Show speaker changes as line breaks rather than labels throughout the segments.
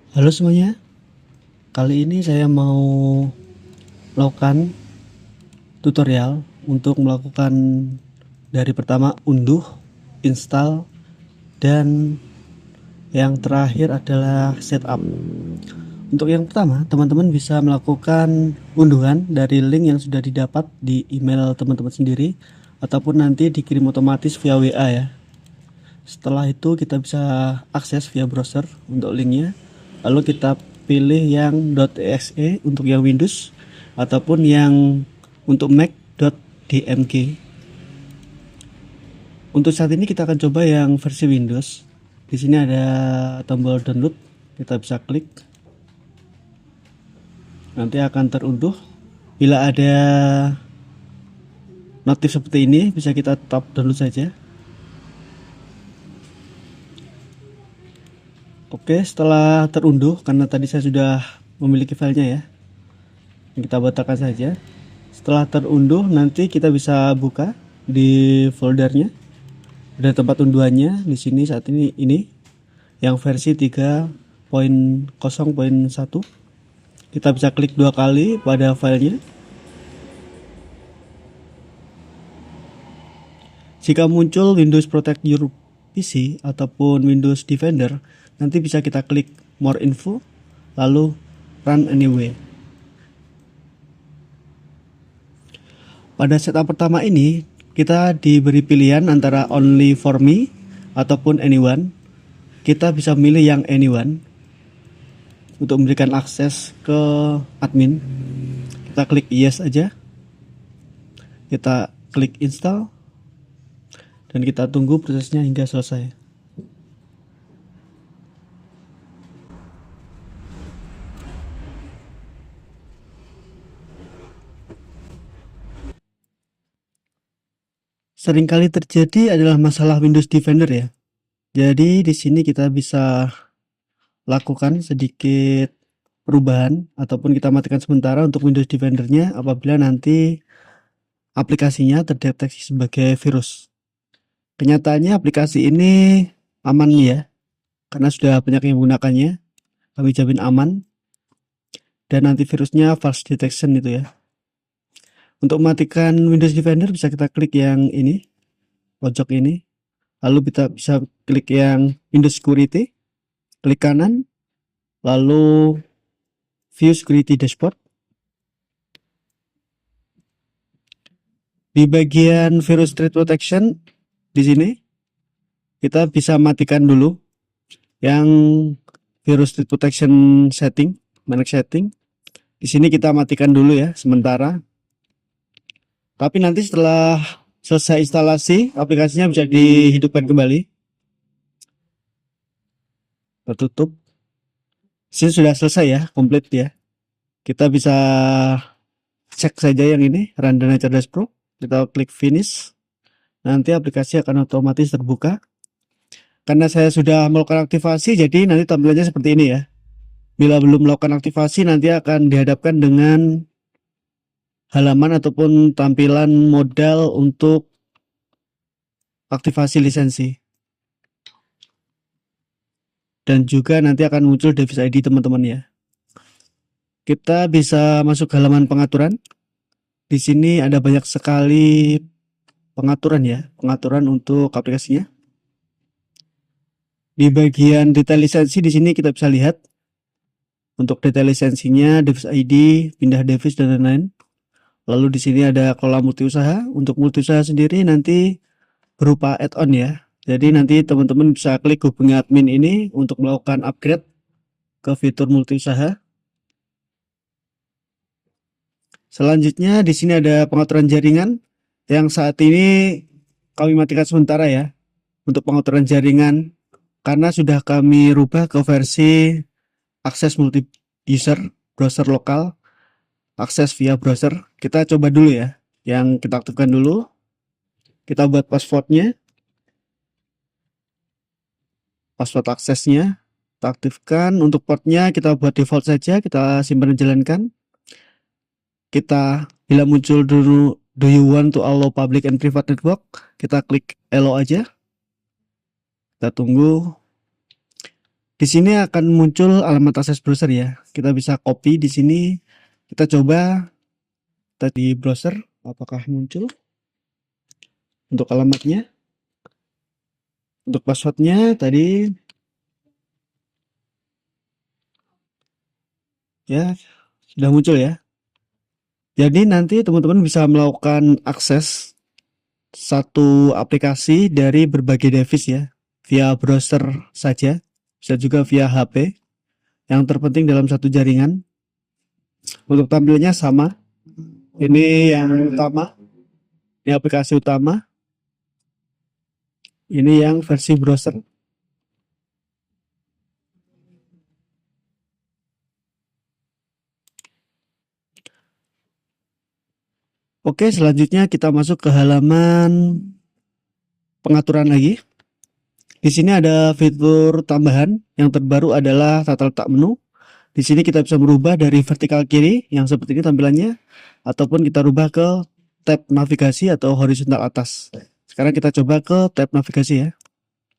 Halo semuanya, kali ini saya mau melakukan tutorial untuk melakukan dari pertama unduh, install, dan yang terakhir adalah setup. Untuk yang pertama, teman-teman bisa melakukan unduhan dari link yang sudah didapat di email teman-teman sendiri ataupun nanti dikirim otomatis via WA ya. Setelah itu kita bisa akses via browser untuk linknya. Lalu kita pilih yang .exe untuk yang Windows ataupun yang untuk Mac .dmg. Untuk saat ini kita akan coba yang versi Windows. Di sini ada tombol download, kita bisa klik. Nanti akan terunduh. Bila ada notif seperti ini, bisa kita tap download saja. Oke, setelah terunduh, karena tadi saya sudah memiliki filenya ya, kita batalkan saja. Setelah terunduh, nanti kita bisa buka di foldernya. Ada tempat unduhannya di sini saat ini yang versi 3.0.1. Kita bisa klik 2 kali pada filenya. Jika muncul Windows Protect Your PC ataupun Windows Defender, nanti bisa kita klik More Info, lalu Run Anyway. Pada setup pertama ini, kita diberi pilihan antara Only for Me ataupun Anyone. Kita bisa memilih yang Anyone untuk memberikan akses ke admin. Kita klik Yes aja. Kita klik Install. Dan kita tunggu prosesnya hingga selesai. Seringkali terjadi adalah masalah Windows Defender ya. Jadi di sini kita bisa lakukan sedikit perubahan ataupun kita matikan sementara untuk Windows Defender-nya apabila nanti aplikasinya terdeteksi sebagai virus. Kenyataannya aplikasi ini aman ya, karena sudah banyak yang menggunakannya. Kami jamin aman. Dan antivirusnya false detection itu ya. Untuk mematikan Windows Defender bisa kita klik yang ini, pojok ini. Lalu kita bisa klik yang Windows Security, klik kanan, lalu View Security Dashboard. Di bagian Virus Threat Protection di sini kita bisa matikan dulu yang Virus Threat Protection setting, manage setting. Di sini kita matikan dulu ya sementara. Tapi nanti setelah selesai instalasi, aplikasinya bisa dihidupkan kembali. Tertutup. Sini sudah selesai ya, komplit ya. Kita bisa cek saja yang ini, Randana Cerdas Pro. Kita klik finish. Nanti aplikasi akan otomatis terbuka. Karena saya sudah melakukan aktivasi, jadi nanti tampilannya seperti ini ya. Bila belum melakukan aktivasi, nanti akan dihadapkan dengan halaman ataupun tampilan modal untuk aktivasi lisensi. Dan juga nanti akan muncul device ID teman-teman ya. Kita bisa masuk halaman pengaturan. Di sini ada banyak sekali pengaturan ya, pengaturan untuk aplikasinya. Di bagian detail lisensi di sini kita bisa lihat untuk detail lisensinya, device ID, pindah device dan lain-lain. Lalu di sini ada kelola multiusaha. Untuk multiusaha sendiri nanti berupa add-on ya. Jadi nanti teman-teman bisa klik hubungi admin ini untuk melakukan upgrade ke fitur multiusaha. Selanjutnya di sini ada pengaturan jaringan yang saat ini kami matikan sementara ya. Untuk pengaturan jaringan karena sudah kami rubah ke versi akses multi user browser lokal. Akses via browser. Kita coba dulu ya. Yang kita aktifkan dulu. Kita buat passwordnya. Password aksesnya. Kita aktifkan. Untuk portnya kita buat default saja. Kita simpan dan jalankan. Kita bila muncul dulu do you want to allow public and private network. Kita klik allow aja. Kita tunggu. Di sini akan muncul alamat akses browser ya. Kita bisa copy di sini. Kita coba di browser apakah muncul untuk alamatnya. Untuk passwordnya tadi ya sudah muncul ya. Jadi nanti teman-teman bisa melakukan akses satu aplikasi dari berbagai device ya, via browser saja, bisa juga via HP. Yang terpenting dalam satu jaringan. Untuk tampilannya sama. Ini yang utama, ini aplikasi utama. Ini yang versi browser. Oke, selanjutnya kita masuk ke halaman pengaturan lagi. Di sini ada fitur tambahan yang terbaru adalah tata letak menu. Di sini kita bisa merubah dari vertikal kiri yang seperti ini tampilannya, ataupun kita rubah ke tab navigasi atau horizontal atas. Sekarang kita coba ke tab navigasi ya.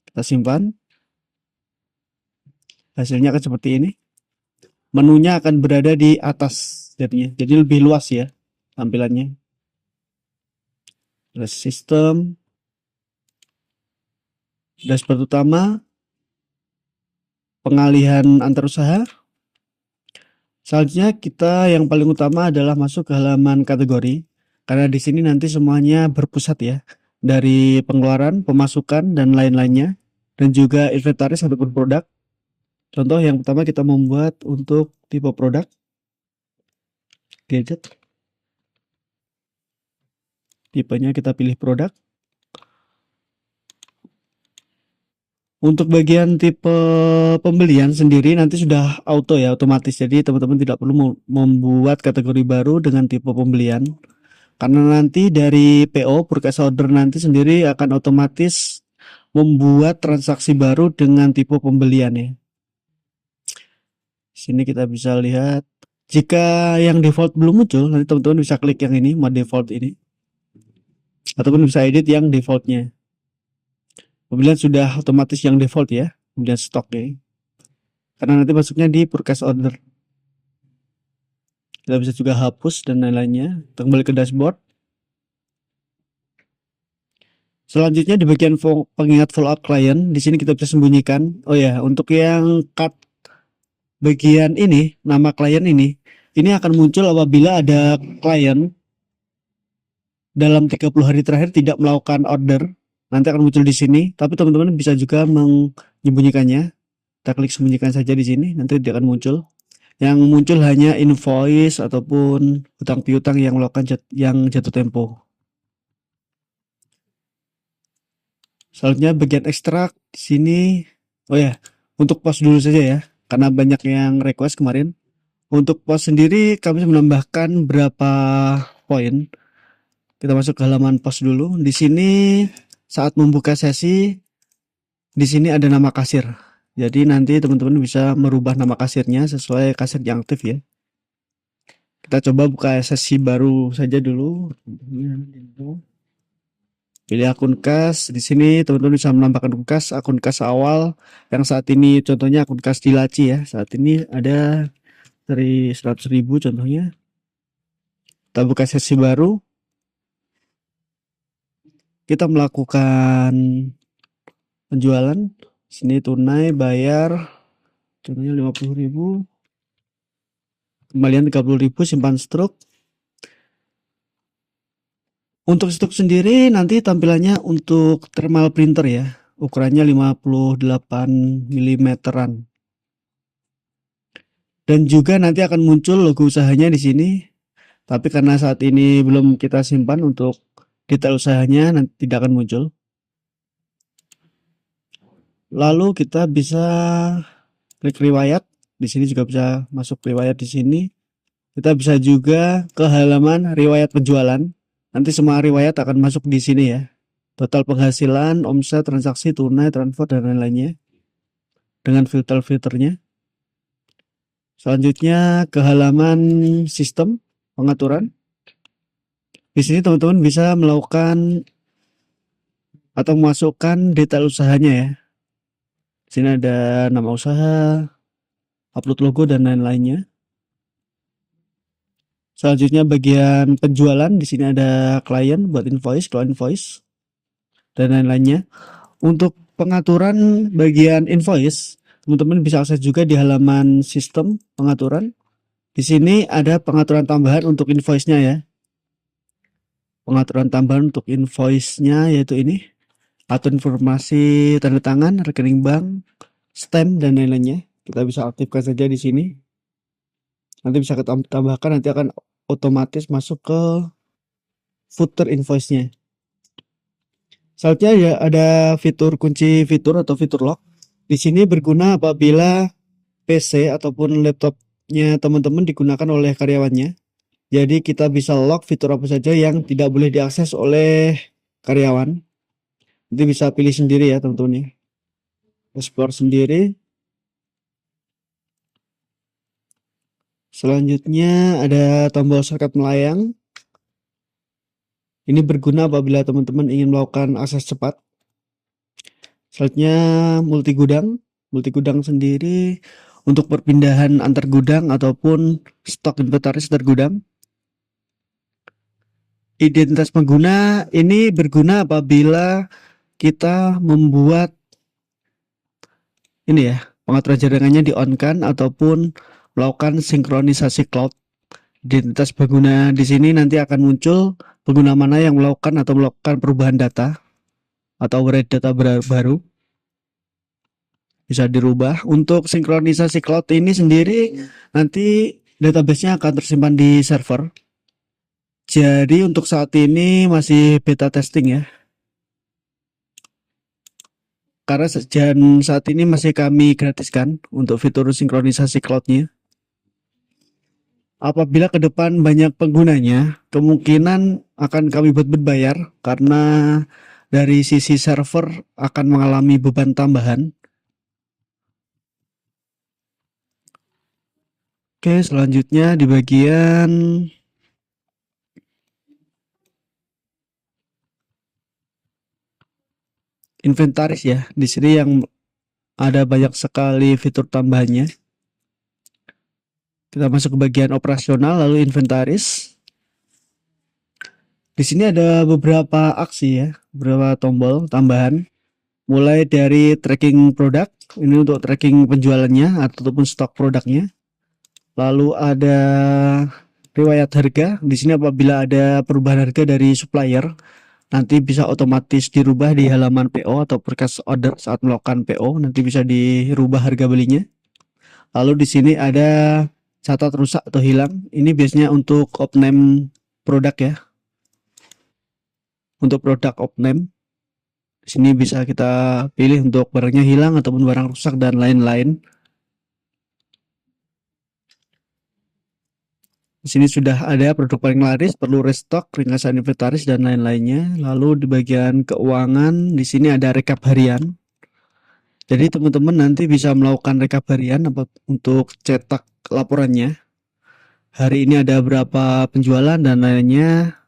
Kita simpan. Hasilnya akan seperti ini. Menunya akan berada di atas jadinya. Jadi lebih luas ya tampilannya. Terus sistem, dashboard utama, pengalihan antar usaha. Selanjutnya kita yang paling utama adalah masuk ke halaman kategori, karena di sini nanti semuanya berpusat ya, dari pengeluaran, pemasukan dan lain-lainnya, dan juga inventaris ataupun produk. Contoh yang pertama kita membuat untuk tipe produk gadget, tipenya kita pilih produk. Untuk bagian tipe pembelian sendiri nanti sudah auto ya, otomatis. Jadi teman-teman tidak perlu membuat kategori baru dengan tipe pembelian. Karena nanti dari PO, purchase order nanti sendiri akan otomatis membuat transaksi baru dengan tipe pembelian ya. Sini kita bisa lihat. Jika yang default belum muncul, nanti teman-teman bisa klik yang ini, mode default ini. Ataupun bisa edit yang defaultnya. Pembelian sudah otomatis yang default ya, kemudian stok ya. Karena nanti masuknya di purchase order. Kita bisa juga hapus dan lain-lainnya. Kita kembali ke dashboard. Selanjutnya di bagian pengingat follow up client, di sini kita bisa sembunyikan. Oh ya, untuk yang cut bagian ini, nama klien ini akan muncul apabila ada klien dalam 30 hari terakhir tidak melakukan order. Nanti akan muncul di sini, tapi teman-teman bisa juga menyembunyikannya. Kita klik sembunyikan saja di sini, nanti tidak akan muncul. Yang muncul hanya invoice ataupun hutang piutang yang melakukan yang jatuh tempo. Selanjutnya bagian ekstrak di sini. Oh ya, untuk pos dulu saja ya, karena banyak yang request kemarin. Untuk pos sendiri kami menambahkan berapa poin. Kita masuk ke halaman pos dulu. Di sini saat membuka sesi, di sini ada nama kasir. Jadi nanti teman-teman bisa merubah nama kasirnya sesuai kasir yang aktif ya. Kita coba buka sesi baru saja dulu. Pilih akun kas. Di sini teman-teman bisa menambahkan akun kas awal yang saat ini contohnya akun kas di Laci ya. Saat ini ada dari 100.000 contohnya. Kita buka sesi baru. Kita melakukan penjualan. Sini tunai bayar contohnya 50.000. Kembalian 30.000, simpan stok. Untuk stok sendiri nanti tampilannya untuk thermal printer ya. Ukurannya 58 mm-an. Dan juga nanti akan muncul logo usahanya di sini. Tapi karena saat ini belum kita simpan untuk detail usahanya, nanti tidak akan muncul. Lalu kita bisa klik riwayat. Di sini juga bisa masuk riwayat di sini. Kita bisa juga ke halaman riwayat penjualan. Nanti semua riwayat akan masuk di sini ya. Total penghasilan, omset, transaksi, tunai, transfer dan lain-lainnya. Dengan filter-filternya. Selanjutnya ke halaman sistem pengaturan. Di sini teman-teman bisa melakukan atau memasukkan detail usahanya ya. Di sini ada nama usaha, upload logo dan lain-lainnya. Selanjutnya bagian penjualan, di sini ada klien buat invoice, client invoice dan lain-lainnya. Untuk pengaturan bagian invoice, teman-teman bisa akses juga di halaman sistem pengaturan. Di sini ada pengaturan tambahan untuk invoice-nya ya. Pengaturan tambahan untuk invoice-nya yaitu ini. Atur informasi tanda tangan, rekening bank, stamp dan lain-lainnya. Kita bisa aktifkan saja di sini. Nanti bisa kita tambahkan, nanti akan otomatis masuk ke footer invoice-nya. Selanjutnya ya ada fitur kunci fitur atau fitur lock. Di sini berguna apabila PC ataupun laptopnya teman-teman digunakan oleh karyawannya. Jadi kita bisa lock fitur apa saja yang tidak boleh diakses oleh karyawan. Nanti bisa pilih sendiri ya teman-teman ya. Explore sendiri. Selanjutnya ada tombol shortcut melayang. Ini berguna apabila teman-teman ingin melakukan akses cepat. Selanjutnya multi gudang sendiri untuk perpindahan antar gudang ataupun stok inventaris antar gudang. Identitas pengguna ini berguna apabila kita membuat ini ya, pengaturan jaringannya di on kan ataupun melakukan sinkronisasi cloud. Identitas pengguna di sini nanti akan muncul pengguna mana yang melakukan perubahan data atau upgrade data baru. Bisa dirubah. Untuk sinkronisasi cloud ini sendiri nanti database-nya akan tersimpan di server. Jadi untuk saat ini masih beta testing ya. Karena saat ini masih kami gratiskan untuk fitur sinkronisasi cloud-nya. Apabila ke depan banyak penggunanya, kemungkinan akan kami buat berbayar karena dari sisi server akan mengalami beban tambahan. Oke, selanjutnya di bagian inventaris ya. Di sini yang ada banyak sekali fitur tambahannya. Kita masuk ke bagian operasional lalu inventaris. Di sini ada beberapa aksi ya, beberapa tombol tambahan. Mulai dari tracking produk, ini untuk tracking penjualannya ataupun stok produknya. Lalu ada riwayat harga. Di sini apabila ada perubahan harga dari supplier, nanti bisa otomatis dirubah di halaman PO atau purchase order saat melakukan PO, nanti bisa dirubah harga belinya. Lalu di sini ada catat rusak atau hilang. Ini biasanya untuk opname produk ya. Untuk produk opname. Di sini bisa kita pilih untuk barangnya hilang ataupun barang rusak dan lain-lain. Di sini sudah ada produk paling laris, perlu restock, ringkasan inventaris dan lain-lainnya. Lalu di bagian keuangan, di sini ada rekap harian. Jadi teman-teman nanti bisa melakukan rekap harian untuk cetak laporannya. Hari ini ada berapa penjualan dan lainnya.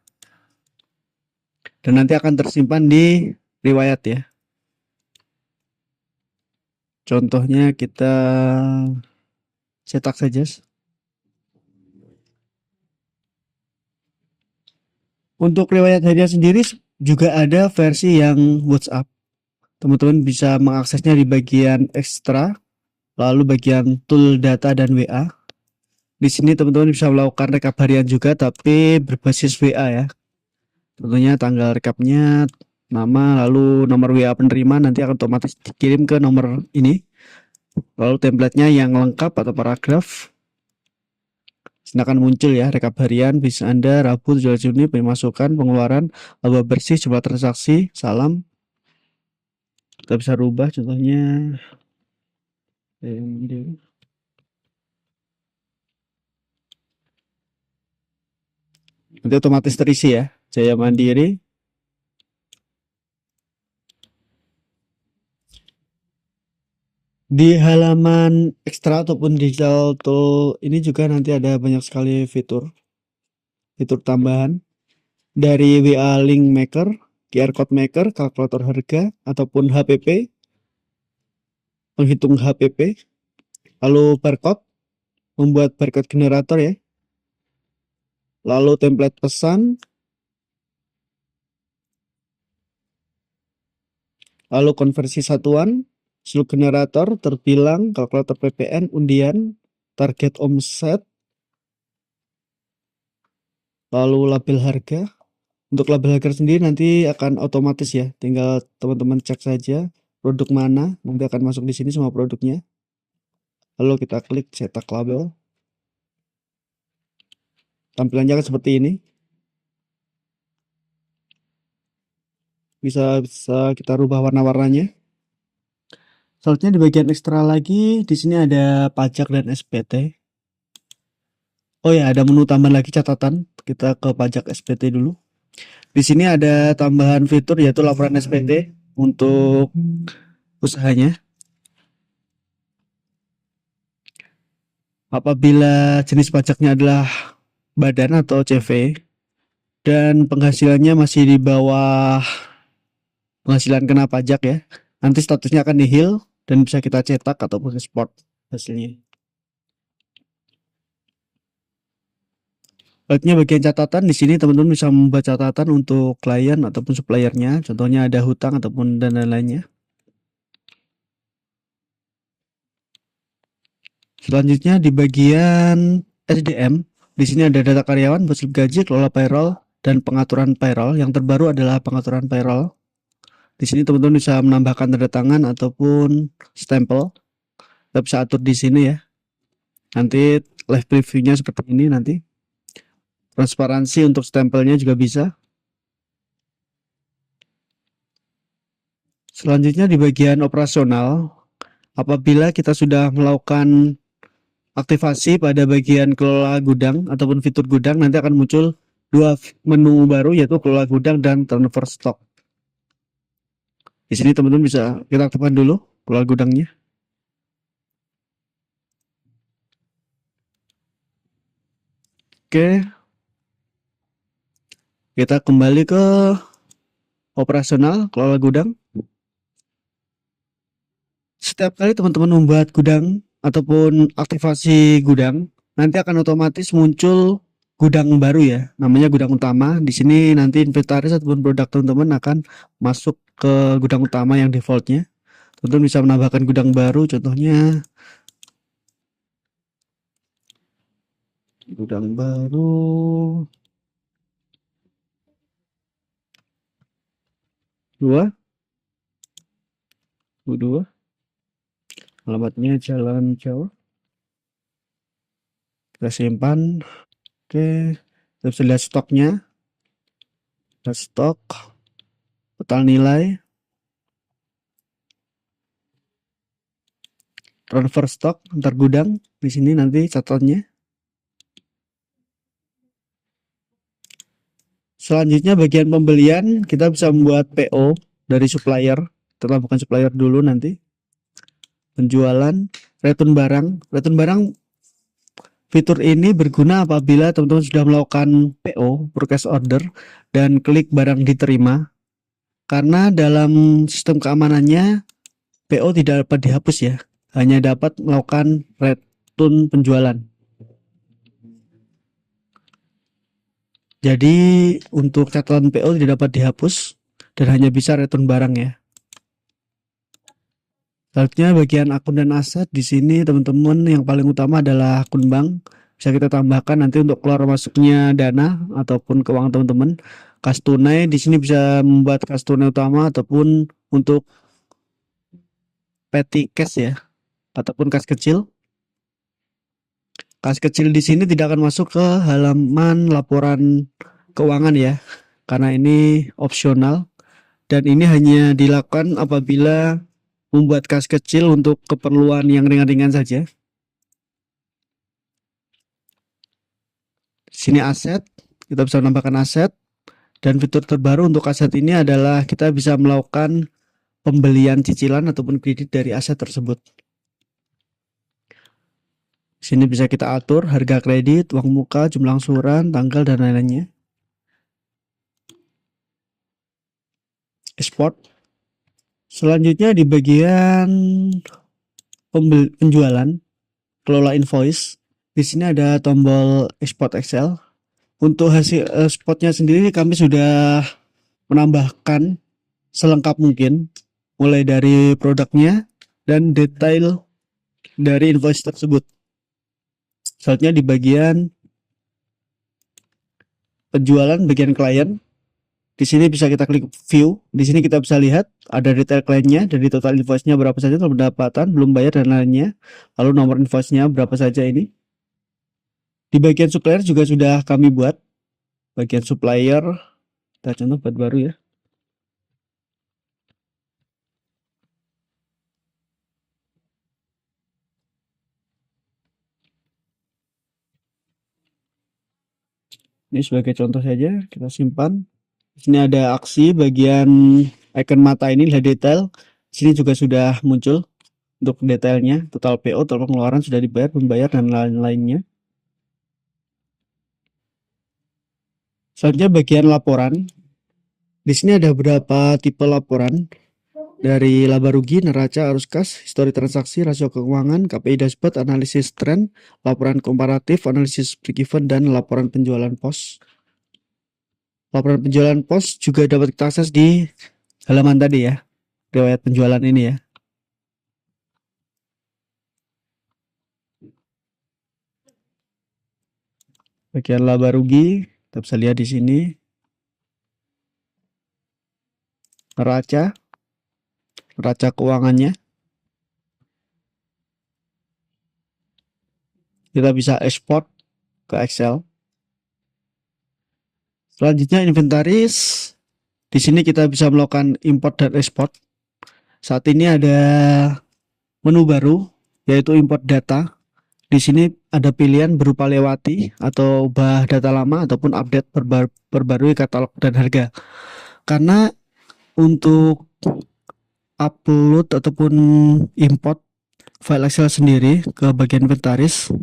Dan nanti akan tersimpan di riwayat ya. Contohnya kita cetak saja. Untuk riwayat harian sendiri juga ada versi yang WhatsApp. Teman-teman bisa mengaksesnya di bagian ekstra, lalu bagian tool data dan WA. Di sini teman-teman bisa melakukan rekap harian juga tapi berbasis WA ya. Tentunya tanggal rekapnya, nama, lalu nomor WA penerima nanti akan otomatis dikirim ke nomor ini. Lalu template-nya yang lengkap atau paragraf. Sini akan muncul ya rekap harian, bisa Anda Rabu 17 Juni pemasukan, pengeluaran, laba bersih, jumlah transaksi, salam. Kita bisa rubah contohnya. Nanti otomatis terisi ya. Jaya Mandiri. Di halaman ekstra ataupun digital tool ini juga nanti ada banyak sekali fitur tambahan dari WA link maker, QR code maker, kalkulator harga ataupun HPP. penghitung HPP, lalu barcode, membuat barcode generator ya, lalu template pesan, lalu konversi satuan, slug generator, terbilang, kalkulator PPN, undian, target omset, lalu label harga. Untuk label harga sendiri nanti akan otomatis ya, tinggal teman-teman cek saja produk mana, nanti akan masuk di sini semua produknya. Lalu kita klik cetak label. Tampilannya akan seperti ini. Bisa kita rubah warna-warnanya. Selanjutnya di bagian ekstra lagi, di sini ada pajak dan SPT. Oh ya, ada menu tambahan lagi catatan. Kita ke pajak SPT dulu. Di sini ada tambahan fitur yaitu laporan SPT untuk usahanya. Apabila jenis pajaknya adalah badan atau CV dan penghasilannya masih di bawah penghasilan kena pajak ya, nanti statusnya akan nihil dan bisa kita cetak ataupun export hasilnya. Baiknya bagian catatan, di sini teman-teman bisa membuat catatan untuk klien ataupun suppliernya, contohnya ada hutang ataupun dan lain-lainnya. Selanjutnya di bagian SDM, di sini ada data karyawan, slip gaji, kelola payroll, dan pengaturan payroll. Yang terbaru adalah pengaturan payroll. Di sini teman-teman bisa menambahkan tanda tangan ataupun stempel. Kita bisa atur di sini ya. Nanti live previewnya seperti ini nanti. Transparansi untuk stempelnya juga bisa. Selanjutnya di bagian operasional, apabila kita sudah melakukan aktivasi pada bagian kelola gudang ataupun fitur gudang, nanti akan muncul dua menu baru yaitu kelola gudang dan turnover stok. Di sini teman-teman bisa kita aktifkan dulu kelola gudangnya. Oke. Kita kembali ke operasional kelola gudang. Setiap kali teman-teman membuat gudang ataupun aktivasi gudang, nanti akan otomatis muncul gudang baru ya, namanya gudang utama. Di sini nanti inventaris ataupun produk teman-teman akan masuk ke gudang utama yang defaultnya. Teman-teman bisa menambahkan gudang baru, contohnya gudang baru dua, alamatnya Jalan Jawa. Kita simpan. Oke, kita bisa lihat stoknya. Ada stok, total nilai, transfer stok antar gudang. Di sini nanti catatannya. Selanjutnya bagian pembelian, kita bisa membuat PO dari supplier. Kita bukan supplier dulu nanti. Penjualan, return barang. Return barang fitur ini berguna apabila teman-teman sudah melakukan PO, purchase order, dan klik barang diterima. Karena dalam sistem keamanannya, PO tidak dapat dihapus ya. Hanya dapat melakukan return penjualan. Jadi untuk catatan PO tidak dapat dihapus dan hanya bisa return barang ya. Selanjutnya bagian akun dan aset, di sini teman-teman yang paling utama adalah akun bank. Bisa kita tambahkan nanti untuk keluar masuknya dana ataupun keuangan teman-teman. Kas tunai di sini bisa membuat kas tunai utama ataupun untuk petty cash ya, ataupun kas kecil. Kas kecil di sini tidak akan masuk ke halaman laporan keuangan ya, karena ini opsional dan ini hanya dilakukan apabila membuat kas kecil untuk keperluan yang ringan-ringan saja. Di sini aset, kita bisa menambahkan aset dan fitur terbaru untuk aset ini adalah kita bisa melakukan pembelian cicilan ataupun kredit dari aset tersebut. Di sini bisa kita atur harga kredit, uang muka, jumlah angsuran, tanggal dan lain-lainnya. Export. Selanjutnya di bagian penjualan, kelola invoice. Di sini ada tombol export Excel. Untuk hasil spotnya sendiri kami sudah menambahkan selengkap mungkin, mulai dari produknya dan detail dari invoice tersebut. Selanjutnya di bagian penjualan, bagian klien, di sini bisa kita klik view. Di sini kita bisa lihat ada detail kliennya, dari total invoice-nya berapa saja, total pendapatan, belum bayar dan lainnya. Lalu nomor invoice-nya berapa saja ini. Di bagian supplier juga sudah kami buat. Bagian supplier, kita contoh buat baru ya. Ini sebagai contoh saja, kita simpan. Di sini ada aksi, bagian icon mata ini lihat detail. Di sini juga sudah muncul untuk detailnya, total PO, total pengeluaran sudah dibayar, membayar dan lain-lainnya. Selanjutnya bagian laporan. Di sini ada beberapa tipe laporan, dari laba rugi, neraca, arus kas, histori transaksi, rasio keuangan, KPI dashboard, analisis tren, laporan komparatif, analisis break-even, dan laporan penjualan pos. Laporan penjualan pos juga dapat kita akses di halaman tadi ya, riwayat penjualan ini ya. Bagian laba rugi, kita bisa lihat di sini. Neraca keuangannya. Kita bisa ekspor ke Excel. Selanjutnya inventaris. Di sini kita bisa melakukan import dan ekspor. Saat ini ada menu baru yaitu import data. Di sini ada pilihan berupa lewati atau ubah data lama ataupun update perbarui katalog dan harga. Karena untuk upload ataupun import file Excel sendiri ke bagian inventaris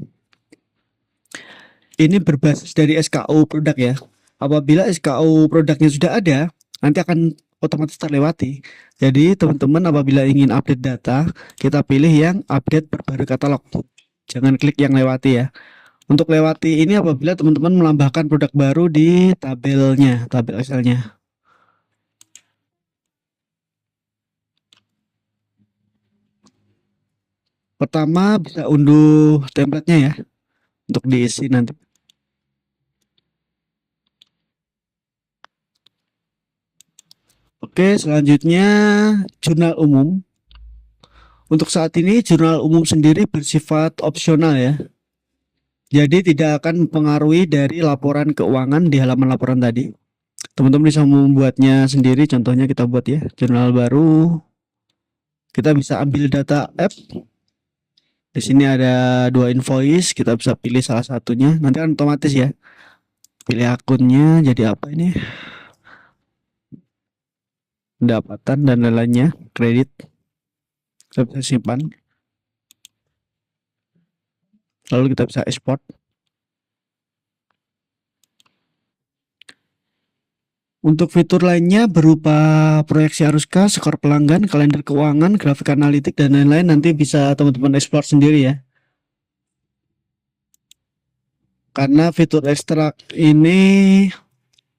ini berbasis dari SKU produk ya. Apabila SKU produknya sudah ada, nanti akan otomatis terlewati. Jadi teman-teman apabila ingin update data, kita pilih yang update perbarui katalog. Jangan klik yang lewati ya. Untuk lewati ini apabila teman-teman menambahkan produk baru di tabelnya, tabel Excel-nya. Pertama bisa unduh template-nya ya untuk diisi nanti. Oke, selanjutnya jurnal umum. Untuk saat ini jurnal umum sendiri bersifat opsional ya. Jadi tidak akan mempengaruhi dari laporan keuangan di halaman laporan tadi. Teman-teman bisa membuatnya sendiri, contohnya kita buat ya, jurnal baru. Kita bisa ambil data app. Di sini ada 2 invoice, kita bisa pilih salah satunya. Nanti kan otomatis ya. Pilih akunnya jadi apa ini? Pendapatan dan lain-lainnya, kredit. Kita bisa simpan. Lalu kita bisa export. Untuk fitur lainnya berupa proyeksi arus kas, skor pelanggan, kalender keuangan, grafik analitik, dan lain-lain nanti bisa teman-teman explore sendiri ya. Karena fitur ekstrak ini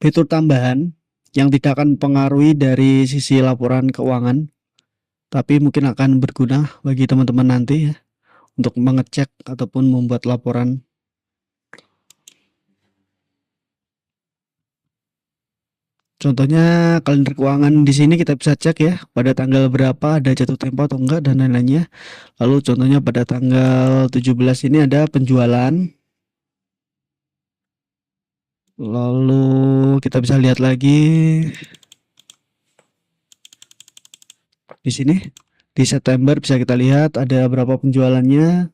fitur tambahan yang tidak akan mempengaruhi dari sisi laporan keuangan, tapi mungkin akan berguna bagi teman-teman nanti ya untuk mengecek ataupun membuat laporan. Contohnya kalender keuangan di sini kita bisa cek ya pada tanggal berapa ada jatuh tempo atau enggak dan lain-lainnya. Lalu contohnya pada tanggal 17 ini ada penjualan. Lalu kita bisa lihat lagi di sini di September bisa kita lihat ada berapa penjualannya,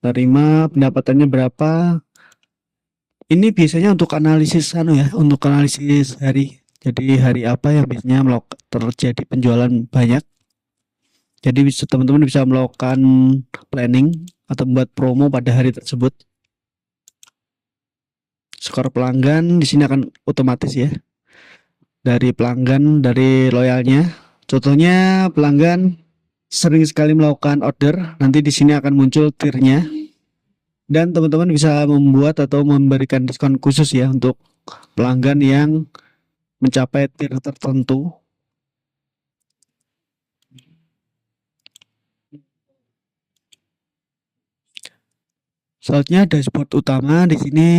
terima pendapatannya berapa. Ini biasanya untuk analisis ya, untuk analisis hari. Jadi hari apa yang biasanya terjadi penjualan banyak. Jadi teman-teman bisa melakukan planning atau membuat promo pada hari tersebut. Skor pelanggan di sini akan otomatis ya. Dari pelanggan, dari loyalnya. Contohnya pelanggan sering sekali melakukan order, nanti di sini akan muncul tiernya dan teman-teman bisa membuat atau memberikan diskon khusus ya untuk pelanggan yang mencapai tier tertentu. Selanjutnya dashboard utama di sini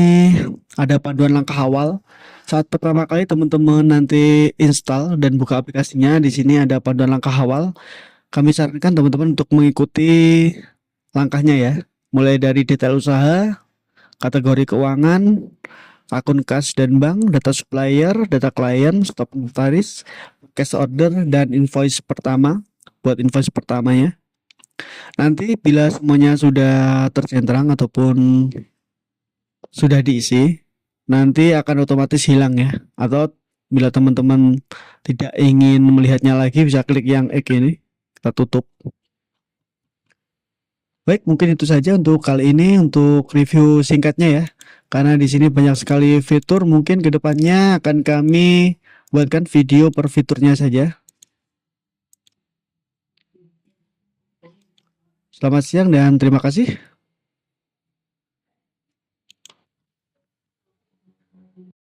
ada panduan langkah awal. Saat pertama kali teman-teman nanti install dan buka aplikasinya, di sini ada panduan langkah awal. Kami sarankan teman-teman untuk mengikuti langkahnya ya. Mulai dari detail usaha, kategori keuangan, akun kas dan bank, data supplier, data klien, stok inventaris, cash order, dan invoice pertama. Buat invoice pertamanya. Nanti bila semuanya sudah tercentrang ataupun sudah diisi, nanti akan otomatis hilang ya. Atau bila teman-teman tidak ingin melihatnya lagi, bisa klik yang X ini, kita tutup. Baik, mungkin itu saja untuk kali ini untuk review singkatnya ya. Karena di sini banyak sekali fitur, mungkin kedepannya akan kami buatkan video per fiturnya saja. Selamat siang dan terima kasih.